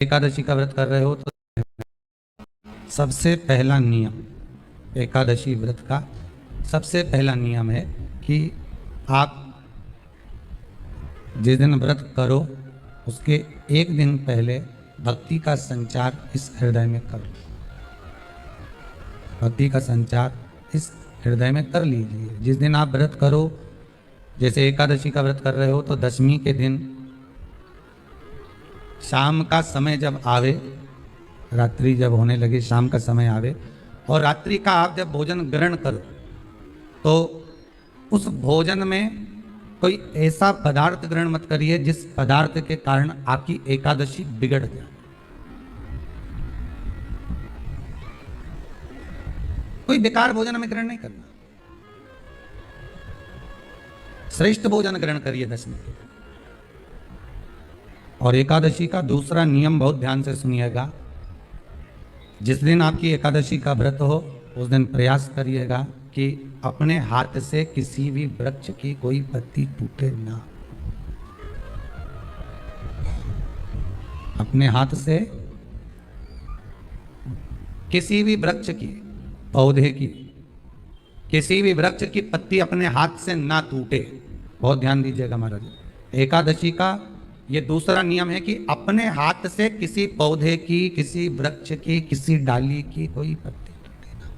एकादशी का व्रत कर रहे हो तो सबसे पहला नियम, एकादशी व्रत का सबसे पहला नियम है कि आप जिस दिन व्रत करो उसके एक दिन पहले भक्ति का संचार इस हृदय में करो। भक्ति का संचार इस हृदय में कर लीजिए। जिस दिन आप व्रत करो, जैसे एकादशी का व्रत कर रहे हो तो दशमी के दिन शाम का समय जब आवे, रात्रि जब होने लगे, शाम का समय आवे और रात्रि का आप जब भोजन ग्रहण करो तो उस भोजन में कोई ऐसा पदार्थ ग्रहण मत करिए जिस पदार्थ के कारण आपकी एकादशी बिगड़ जाए। कोई बेकार भोजन हमें ग्रहण नहीं करना, श्रेष्ठ भोजन ग्रहण करिए दशमी के। और एकादशी का दूसरा नियम बहुत ध्यान से सुनिएगा। जिस दिन आपकी एकादशी का व्रत हो उस दिन प्रयास करिएगा कि अपने हाथ से किसी भी वृक्ष की कोई पत्ती टूटे ना। अपने हाथ से किसी भी वृक्ष की, पौधे की, किसी भी वृक्ष की पत्ती अपने हाथ से ना टूटे। बहुत ध्यान दीजिएगा महाराज। एकादशी का ये दूसरा नियम है कि अपने हाथ से किसी पौधे की, किसी वृक्ष की, किसी डाली की कोई पत्ती टूटे ना,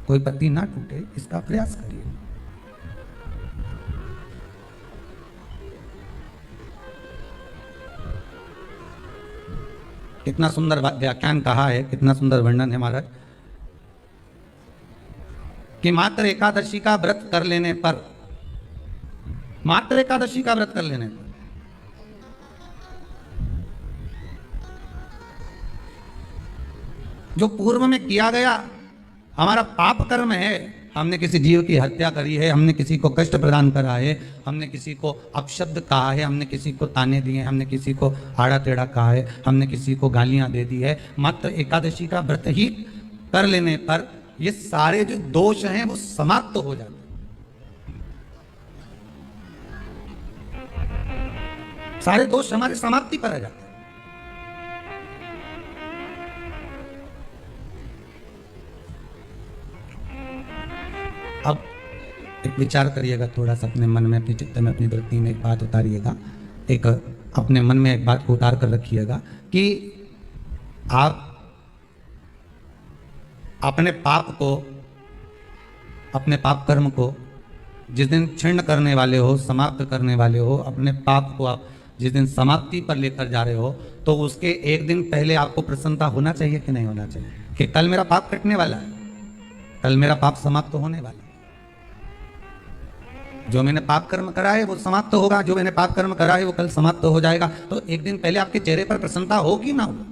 कोई पत्ती ना टूटे, इसका प्रयास करिए। कितना सुंदर व्याख्यान कहा है, कितना सुंदर वर्णन है महाराज कि मात्र एकादशी का व्रत कर लेने पर, मात्र एकादशी का व्रत कर लेने पर जो पूर्व में किया गया हमारा पाप कर्म है, हमने किसी जीव की हत्या करी है, हमने किसी को कष्ट प्रदान करा है, हमने किसी को अपशब्द कहा है, हमने किसी को ताने दिए, हमने किसी को आड़ा टेढ़ा कहा है, हमने किसी को गालियां दे दी है, मात्र एकादशी का व्रत ही कर लेने पर ये सारे जो दोष हैं वो समाप्त हो जाते हैं। सारे दोष हमारे समाप्ति पर आ जाते हैं। अब एक विचार करिएगा थोड़ा सा अपने मन में, अपने चित्त में, अपनी वृत्ति में एक बात उतारिएगा। एक अपने मन में एक बात को उतार कर रखिएगा कि आप अपने पाप को, अपने पाप कर्म को जिस दिन क्षीण करने वाले हो, समाप्त करने वाले हो, अपने पाप को आप जिस दिन समाप्ति पर लेकर जा रहे हो तो उसके एक दिन पहले आपको प्रसन्नता होना चाहिए कि नहीं होना चाहिए कि कल मेरा पाप कटने वाला है, कल मेरा पाप समाप्त होने वाला है। जो मैंने पाप कर्म करा है वो समाप्त होगा, जो मैंने पाप कर्म करा है वो कल समाप्त हो जाएगा। तो एक दिन पहले आपके चेहरे पर प्रसन्नता होगी ना होगी?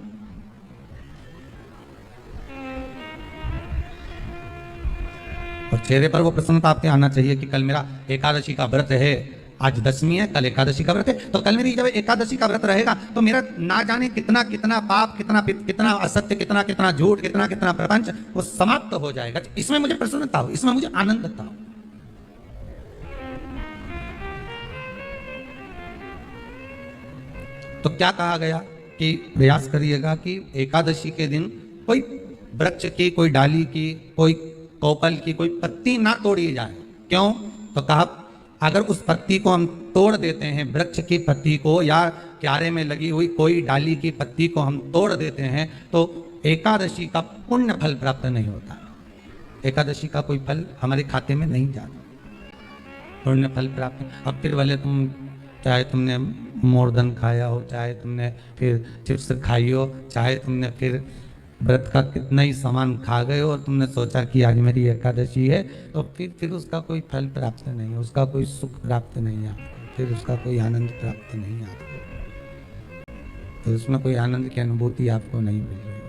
और चेहरे पर वो प्रसन्नता आपके आना चाहिए कि कल मेरा एकादशी का व्रत है, आज दशमी है, कल एकादशी का व्रत है, तो कल मेरी जब एकादशी का व्रत रहेगा तो मेरा ना जाने कितना कितना पाप, कितना असत्य, कितना कितना झूठ, कितना कितना प्रपंच वो समाप्त हो जाएगा। इसमें मुझे प्रसन्नता हो, इसमें मुझे आनंदता हो। तो क्या कहा गया कि प्रयास करिएगा कि एकादशी के दिन कोई वृक्ष की, कोई डाली की, कोई कोपल की कोई पत्ती ना तोड़ी जाए। क्यों? तो कहा अगर उस पत्ती को हम तोड़ देते हैं, वृक्ष की पत्ती को या क्यारे में लगी हुई कोई डाली की पत्ती को हम तोड़ देते हैं तो एकादशी का पुण्य फल प्राप्त नहीं होता। एकादशी का कोई फल हमारे खाते में नहीं जाता, पुण्य फल प्राप्त। अब फिर भले तुम, चाहे तुमने मोरधन खाया हो, चाहे तुमने फिर चिप्स खाई हो, चाहे तुमने फिर व्रत का कितना ही सामान खा गए हो और तुमने सोचा कि आज मेरी एकादशी है, तो फिर उसका कोई फल प्राप्त नहीं है, उसका कोई सुख प्राप्त नहीं है, फिर उसका कोई आनंद प्राप्त नहीं है आपको, तो उसमें कोई आनंद की अनुभूति आपको नहीं मिल रही।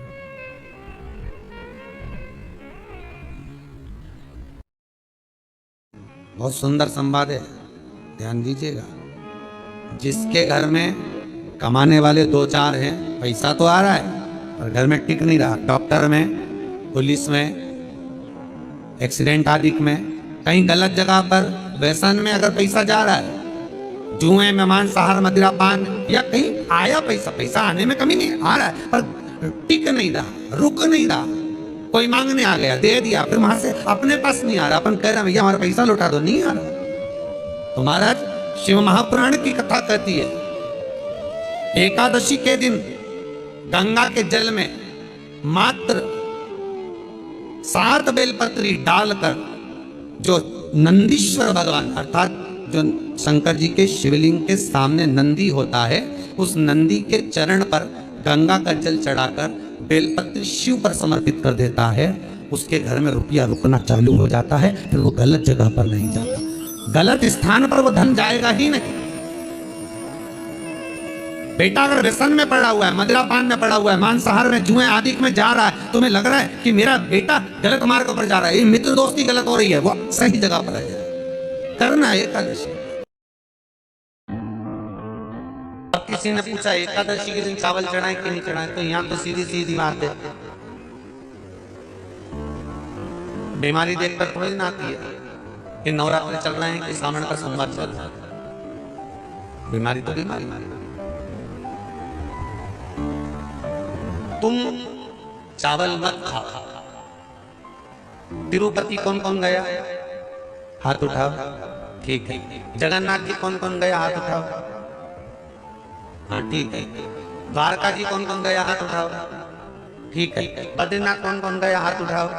बहुत सुंदर संवाद है, ध्यान दीजिएगा। जिसके घर में कमाने वाले दो चार हैं, पैसा तो आ रहा है और घर में टिक नहीं रहा, डॉक्टर में, पुलिस में, एक्सीडेंट आदि में, कहीं गलत जगह पर व्यसन में अगर पैसा जा रहा है जुए में मांसाहार मदिरा पान या कहीं आया पैसा, पैसा आने में कमी नहीं आ रहा है, पर टिक नहीं रहा, रुक नहीं रहा। कोई मांगने आ गया, दे दिया, फिर वहां से अपने पास नहीं आ रहा, अपन कह रहे हैं भैया हमारा पैसा लौटा दो, नहीं आ रहा। तो महाराज शिव महापुराण की कथा कहती है, एकादशी के दिन गंगा के जल में मात्र 7 बेलपत्री डालकर जो नंदीश्वर भगवान अर्थात जो शंकर जी के शिवलिंग के सामने नंदी होता है, उस नंदी के चरण पर गंगा का जल चढ़ाकर बेलपत्र शिव पर समर्पित कर देता है, उसके घर में रुपया रुकना चालू हो जाता है। फिर वो गलत जगह पर नहीं जाता, गलत स्थान पर वो धन जाएगा ही नहीं। बेटा अगर व्यसन में पड़ा हुआ है, मदिरा पान में पड़ा हुआ है, मांसाहार में, जुए आदि में जा रहा है, तुम्हें लग रहा है कि मेरा बेटा गलत मार्ग पर जा रहा है, ये मित्र दोस्ती गलत हो रही है, वो सही जगह पर है, करना है एकादशी। अब किसी ने पूछा एकादशी के दिन चावल चढ़ाएं कि नहीं चढ़ाएं, तो यहाँ तो सीधी सीधी बात है, बीमारी देखकर थोड़ी ना आती है कि नवरात्र चल रहे हैं कि सावन का सोमवार चल रहा है। बीमारी तो बीमारी। तुम चावल मत खाओ। तिरुपति कौन कौन गया, हाथ उठाओ, ठीक है। जगन्नाथ जी कौन कौन गया, हाथ उठाओ, हाँ ठीक है। द्वारका जी कौन कौन गया, हाथ उठाओ, ठीक है। बद्रीनाथ कौन कौन गया, हाथ उठाओ,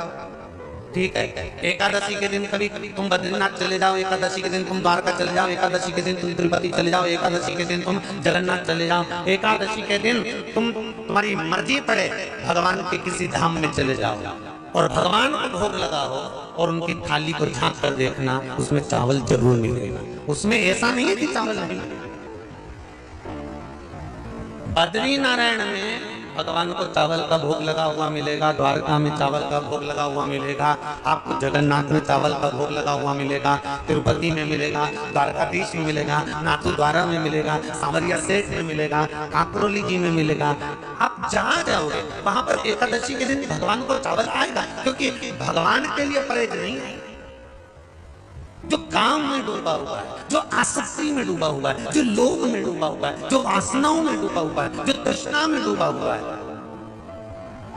ठीक है। एकादशी के दिन कभी तुम बद्रीनाथ चले जाओ, एकादशी के दिन तुम द्वारका चले जाओ, एकादशी के दिन तुम तिरुपति चले जाओ, एकादशी के दिन तुम जगन्नाथ चले जाओ, एकादशी के दिन तुम तुम्हारी मर्जी पड़े भगवान के किसी धाम में चले जाओ और भगवान को भोग लगाओ और उनकी थाली को झांक कर देखना, उसमें चावल जरूर मिलेगा। उसमें ऐसा नहीं है कि चावल नहीं। बद्री नारायण में भगवान को चावल का भोग लगा हुआ मिलेगा, द्वारका में चावल का भोग लगा हुआ मिलेगा, आपको जगन्नाथ में चावल का भोग लगा हुआ मिलेगा, तिरुपति में मिलेगा, द्वारकाधीश में मिलेगा, नाथू द्वारा में मिलेगा, सांवरिया सेठ में मिलेगा, काकरोली जी में मिलेगा। आप जहाँ जाओगे वहां पर एकादशी के दिन भगवान को चावल आएगा, क्योंकि भगवान के लिए परहेज नहीं है। जो काम में डूबा हुआ है, जो आसक्ति में डूबा हुआ है, जो लोभ में डूबा हुआ है, जो वासनाओं में डूबा हुआ है, जो तृष्णा में डूबा हुआ है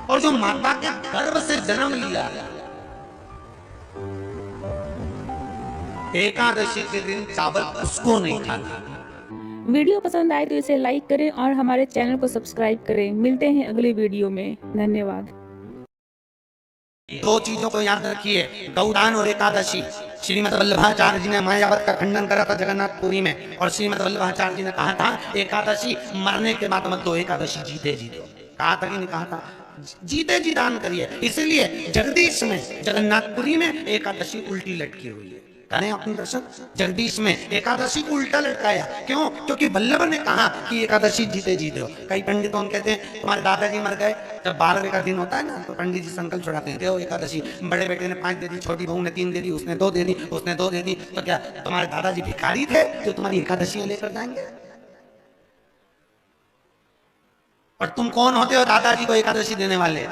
और जो माता के गर्भ से जन्म लिया है, एकादशी के दिन चावल उसको नहीं खाना। वीडियो पसंद आए तो इसे लाइक करें और हमारे चैनल को सब्सक्राइब करें। मिलते हैं अगले वीडियो में, धन्यवाद। 2 चीजों को याद रखिए, गौदान और एकादशी। श्रीमद वल्लभाचार्य जी ने मायावत का खंडन करा था जगन्नाथपुरी में, और श्रीमद वल्लभाचार्य जी ने कहा था एकादशी मरने के बाद मत दो, एकादशी जीते जी दो। कहा था कि नहीं कहा था? जीते जी दान करिए। इसलिए जगदीश में, जगन्नाथपुरी में एकादशी उल्टी लटकी हुई है। करें अपने दर्शन। जगदीश में एकादशी को उल्टा लटकाया, क्यों? क्योंकि वल्लभ ने कहा कि एकादशी जीते जी दो। कई पंडित तो कहते हैं तुम्हारे दादाजी मर गए, जब 12वें का दिन होता है ना, तो पंडित जी संकल्प छुड़ाते हैं, देखो एकादशी, बड़े बेटे ने 5 दे दी, छोटी बहू ने 3 दे दी, उसने 2 दे दी, उसने 2 दे दी, तो क्या तुम्हारे दादाजी भिखारी थे जो तुम्हारी एकादशी लेकर जाएंगे? और तुम कौन होते हो दादाजी को एकादशी देने वाले?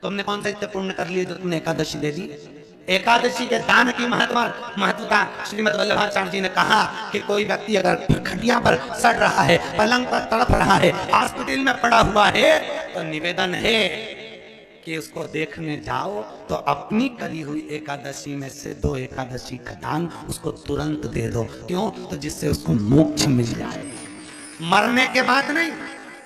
तुमने कौन सा इतने पुण्य कर लिए जो तुमने एकादशी दे दी? एकादशी के दान की महत्वता श्रीमद वल्लभाचार्य जी ने कहा कि कोई व्यक्ति अगर खटिया पर सड़ रहा है, पलंग पर तड़प रहा है, हॉस्पिटल में पड़ा हुआ है, तो निवेदन है कि उसको देखने जाओ तो अपनी करी हुई एकादशी में से 2 एकादशी का दान उसको तुरंत दे दो। क्यों? तो जिससे उसको मोक्ष मिल जाए, मरने के बाद नहीं।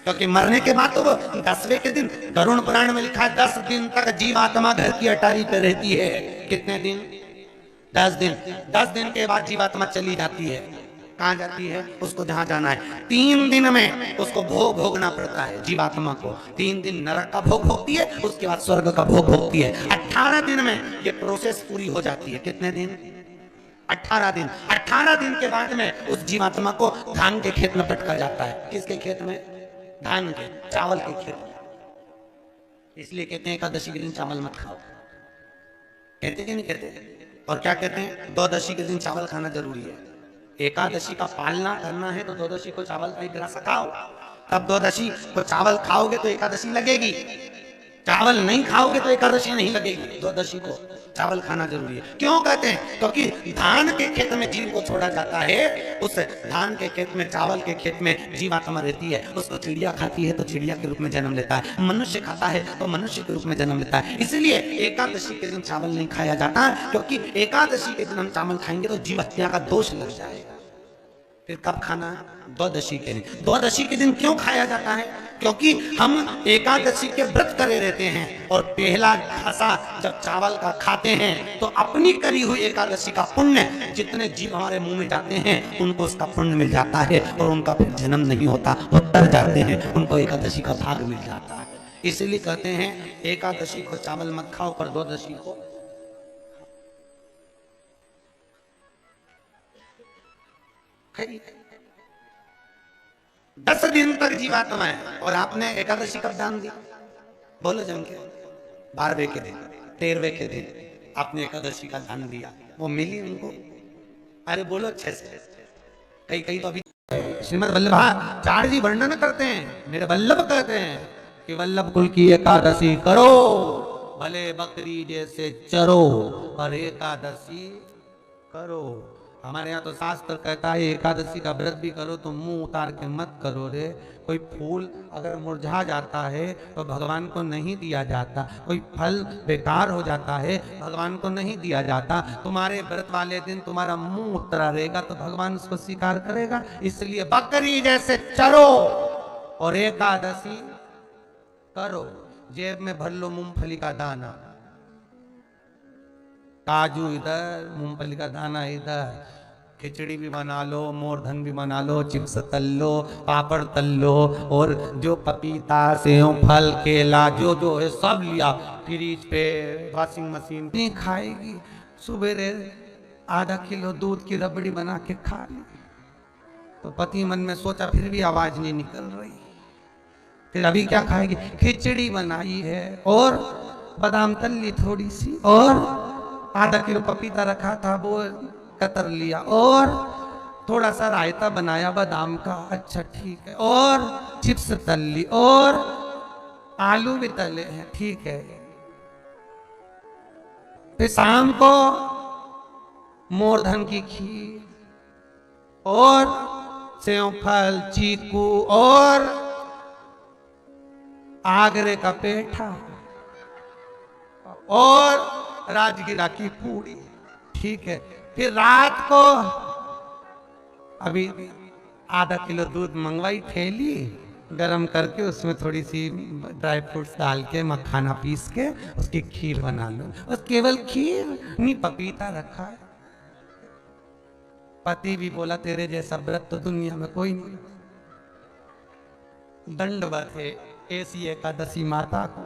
क्योंकि मरने के बाद तो वो 10वें के दिन, गरुड़ पुराण में लिखा है 10 दिन तक जीवात्मा घर की अटारी पे रहती है। कितने दिन? 10 दिन। 10 दिन के बाद जीवात्मा चली जाती है। कहाँ जाती है? उसको जहाँ जाना है। 3 दिन में उसको भोग भोगना पड़ता है जीवात्मा को। 3 दिन नरक का भोग भोगती है, उसके बाद स्वर्ग का भोग भोगती है। 18 दिन में ये प्रोसेस पूरी हो जाती है। कितने दिन? 18 दिन। 18 दिन के बाद में उस जीवात्मा को धान के खेत में पटका जाता है। किसके खेत में? धान के, चावल के खेत। इसलिए कहते हैं एकादशी के दिन चावल मत खाओ। कहते कि नहीं कहते? और क्या कहते हैं? द्वादशी के दिन चावल खाना जरूरी है। एकादशी का पालना करना है तो द्वादशी को चावल का एक गिलास खाओ, तब द्वादशी को चावल खाओगे तो एकादशी लगेगी। चावल नहीं खाओगे तो एकादशी नहीं लगेगी। द्वादशी को चावल खाना जरूरी है। क्यों कहते हैं? क्योंकि धान के खेत में जीव को छोड़ा जाता है, उस धान के खेत में, चावल के खेत में जीवात्मा रहती है। उसको चिड़िया खाती है तो चिड़िया के रूप में जन्म लेता है, मनुष्य खाता है तो मनुष्य के रूप में जन्म लेता है। इसलिए एकादशी के दिन चावल नहीं खाया जाता, क्योंकि एकादशी के दिन हम चावल खाएंगे तो जीव हत्या का दोष लग जाएगा। फिर कब खाना है? द्वादशी के दिन। द्वादशी के दिन क्यों खाया जाता है? क्योंकि हम एकादशी के व्रत करे रहते हैं और पहला घासा जब चावल का खाते हैं तो अपनी करी हुई एकादशी का पुण्य, जितने जीव हमारे मुंह में जाते हैं उनको उसका पुण्य मिल जाता है और उनका फिर जन्म नहीं होता, वो तर जाते हैं, उनको एकादशी का भाग मिल जाता है। इसलिए कहते हैं एकादशी को चावल मत खाओ, पर द्वादशी को खाइए। 10 दिन तक जीवात्मा है और आपने एकादशी कब दान दी? बोलो जम के। 12वें के दिन, 13वें के दिन आपने एकादशी का दान दिया, वो मिली उनको? अरे बोलो अच्छे से। कई कई तो अभी श्रीमद वल्लभाचार्य जी वर्णन करते हैं, मेरे वल्लभ कहते हैं कि वल्लभ कुल की एकादशी करो, भले बकरी जैसे चरो, पर एकादशी करो। हमारे यहाँ तो शास्त्र कहता है एकादशी का व्रत भी करो तो मुंह उतार के मत करो रे। कोई फूल अगर मुरझा जाता है तो भगवान को नहीं दिया जाता, कोई फल बेकार हो जाता है भगवान को नहीं दिया जाता। तुम्हारे व्रत वाले दिन तुम्हारा मुंह उतरा रहेगा तो भगवान उसको स्वीकार करेगा। इसलिए बकरी जैसे चरो और एकादशी करो। जेब में भर लो मूंगफली का दाना, काजू इधर, मूंगफली का दाना इधर, खिचड़ी भी बना लो, मोरधन भी बना लो, चिप्स तल लो, पापड़ तल लो, और जो पपीता, सेव, फल, केला जो जो है सब लिया फ्रिज पे, वॉशिंग मशीन नहीं खाएगी। सुबेरे आधा किलो दूध की रबड़ी बना के खा ली। तो पति मन में सोचा फिर भी आवाज नहीं निकल रही, फिर अभी क्या खाएगी? खिचड़ी बनाई है और बादाम तल ली थोड़ी सी, और आधा किलो पपीता रखा था वो कतर लिया, और थोड़ा सा रायता बनाया बादाम का, अच्छा ठीक है, और चिप्स तल ली, और आलू भी तले हैं, ठीक है। फिर शाम को मोरधन की खीर और सेव फल, चीकू और आगरे का पेठा और राजगिरा की पूरी, ठीक है। फिर रात को अभी आधा किलो दूध मंगवाई, थैली गरम करके उसमें थोड़ी सी ड्राई फ्रूट्स डाल के, मखाना पीस के उसकी खीर बना लो। बस केवल खीर नहीं, पपीता रखा है। पति भी बोला तेरे जैसा व्रत तो दुनिया में कोई नहीं। दंडवत है ऐसी एकादशी माता को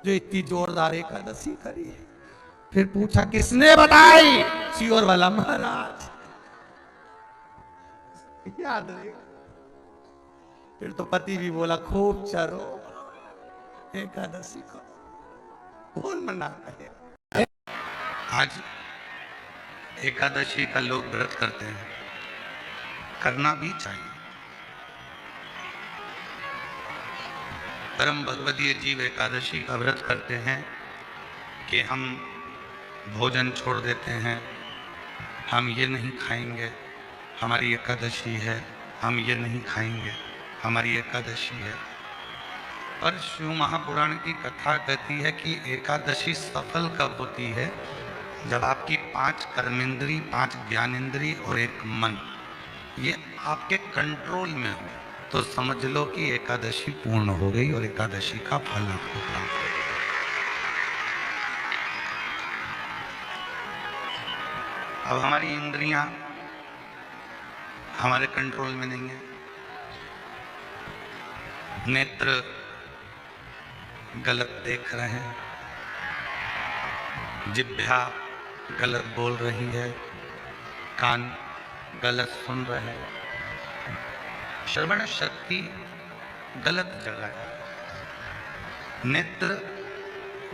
जो इतनी जोरदार एकादशी करी है। फिर पूछा किसने बताई? सियोर वाला महाराज, याद रहेगा। फिर तो पति भी बोला खूब चरो एकादशी को, कौन मनाता है? आज एकादशी का लोग व्रत करते हैं, करना भी चाहिए। परम भगवदीय जीव एकादशी का व्रत करते हैं कि हम भोजन छोड़ देते हैं, हम ये नहीं खाएंगे, हमारी एकादशी है, हम ये नहीं खाएंगे, हमारी एकादशी है। और शिव महापुराण की कथा कहती है कि एकादशी सफल कब होती है? जब आपकी 5 कर्मेंद्री, 5 ज्ञानेंद्री और 1 मन ये आपके कंट्रोल में हो, तो समझ लो कि एकादशी पूर्ण हो गई और एकादशी का फल आपको प्राप्त हो। अब हमारी इंद्रियां हमारे कंट्रोल में नहीं है। नेत्र गलत देख रहे हैं, जिह्वा गलत बोल रही है, कान गलत सुन रहे हैं, श्रवण शक्ति गलत जगह है, नेत्र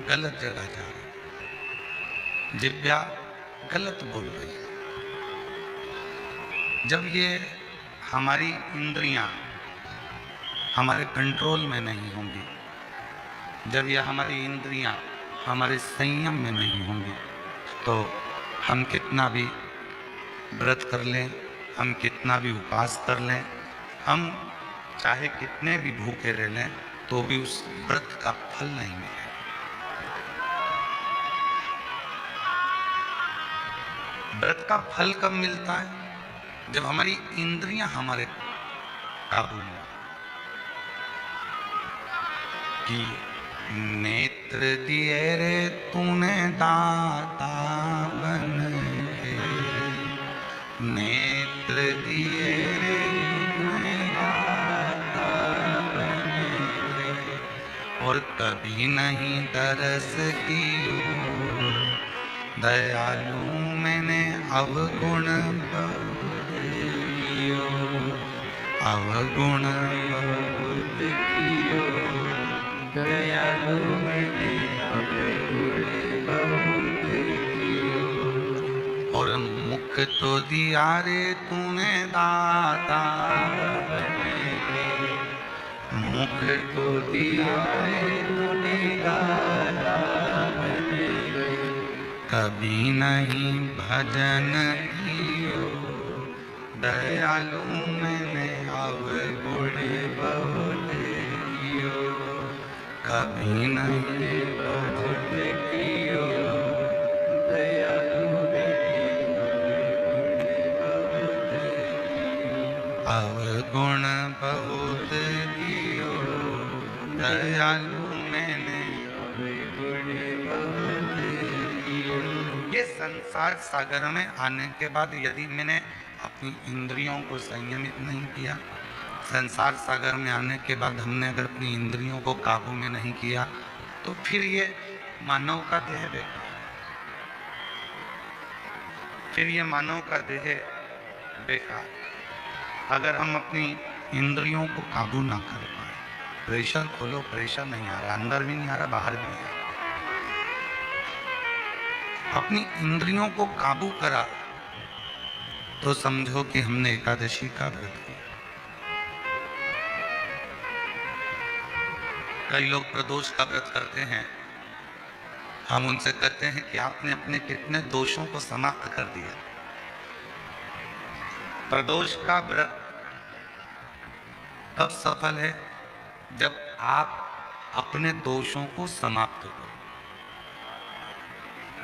गलत जगह जा रहे, जिह्वा गलत बोल रही है। जब ये हमारी इंद्रियां हमारे कंट्रोल में नहीं होंगी जब यह हमारी इंद्रियां हमारे संयम में नहीं होंगी तो हम कितना भी व्रत कर लें, हम कितना भी उपवास कर लें, हम चाहे कितने भी भूखे रह लें तो भी उस व्रत का फल नहीं मिलेगा। व्रत का फल कब मिलता है? जब हमारी इंद्रियां हमारे काबू में हो। कि नेत्र दिए रे तूने दाता बन के, नेत्र दिए रे तूने दाता बन के, और कभी नहीं तरस की दयालु मैंने अवगुण बहुत कियो, अवगुण बहुत कियो, दयालु मैंने अवगुण बहुत कियो। और मुख तो दिया रे तूने दाता बन के, मुख तो दिया रे तूने दाता बन के, कभी नहीं भजन कियो, दयालु मैंने अवगुण बहुत कियो, कभी नहीं भजन कियो, दयालु मैंने अवगुण बहुत कियो, दयालु मैंने अवगुण बहुत कियो। ये संसार सागर में आने के बाद यदि मैंने अपनी इंद्रियों को संयमित नहीं किया, संसार सागर में आने के बाद हमने अगर अपनी इंद्रियों को काबू में नहीं किया तो फिर ये मानव का देह बेकार, फिर ये मानव का देह बेकार। अगर हम अपनी इंद्रियों को काबू ना कर पाए, प्रेशर खोलो, प्रेशर नहीं आ रहा, अंदर भी नहीं आ रहा, बाहर भी नहीं आ रहा, अपनी इंद्रियों को काबू करा तो समझो कि हमने एकादशी का व्रत किया। कई लोग प्रदोष का व्रत करते हैं, हम उनसे कहते हैं कि आपने अपने कितने दोषों को समाप्त कर दिया। प्रदोष का व्रत तब सफल है जब आप अपने दोषों को समाप्त करो।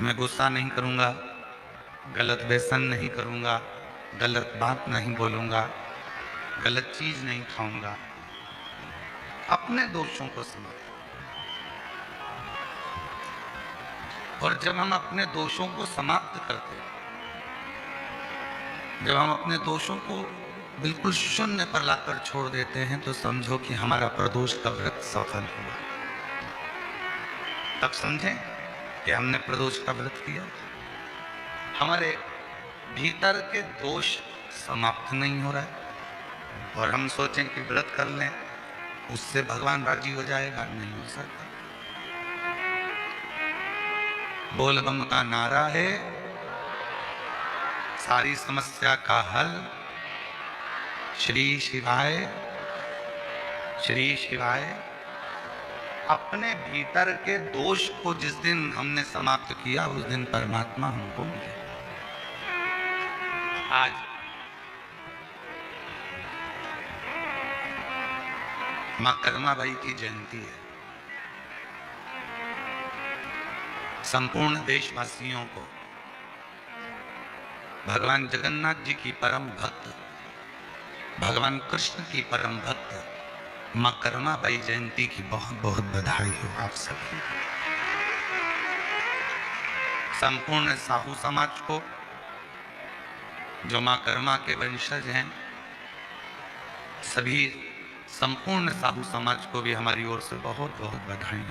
मैं गुस्सा नहीं करूंगा, गलत व्यसन नहीं करूंगा, गलत बात नहीं बोलूंगा, गलत चीज नहीं खाऊंगा, अपने दोषों को समाप्त। और जब हम अपने दोषों को समाप्त करते हैं, जब हम अपने दोषों को बिल्कुल शून्य पर लाकर छोड़ देते हैं तो समझो कि हमारा प्रदोष का व्रत सफल हुआ। तब समझें कि हमने प्रदोष का व्रत किया। हमारे भीतर के दोष समाप्त नहीं हो रहा है और हम सोचें कि व्रत कर लें उससे भगवान राजी हो जाएगा, नहीं हो सकता। बोल बम का नारा है सारी समस्या का हल, श्री शिवाय, श्री शिवाय। अपने भीतर के दोष को जिस दिन हमने समाप्त किया उस दिन परमात्मा हमको मिले। आज मां कर्माबाई की जयंती है। संपूर्ण देशवासियों को भगवान जगन्नाथ जी की परम भक्त, भगवान कृष्ण की परम भक्त मां कर्माबाई जयंती की बहुत बहुत बधाई हो आप सभी। संपूर्ण साहू समाज को, जो मां कर्मा के वंशज हैं, सभी संपूर्ण साहू समाज को भी हमारी ओर से बहुत बहुत बधाई।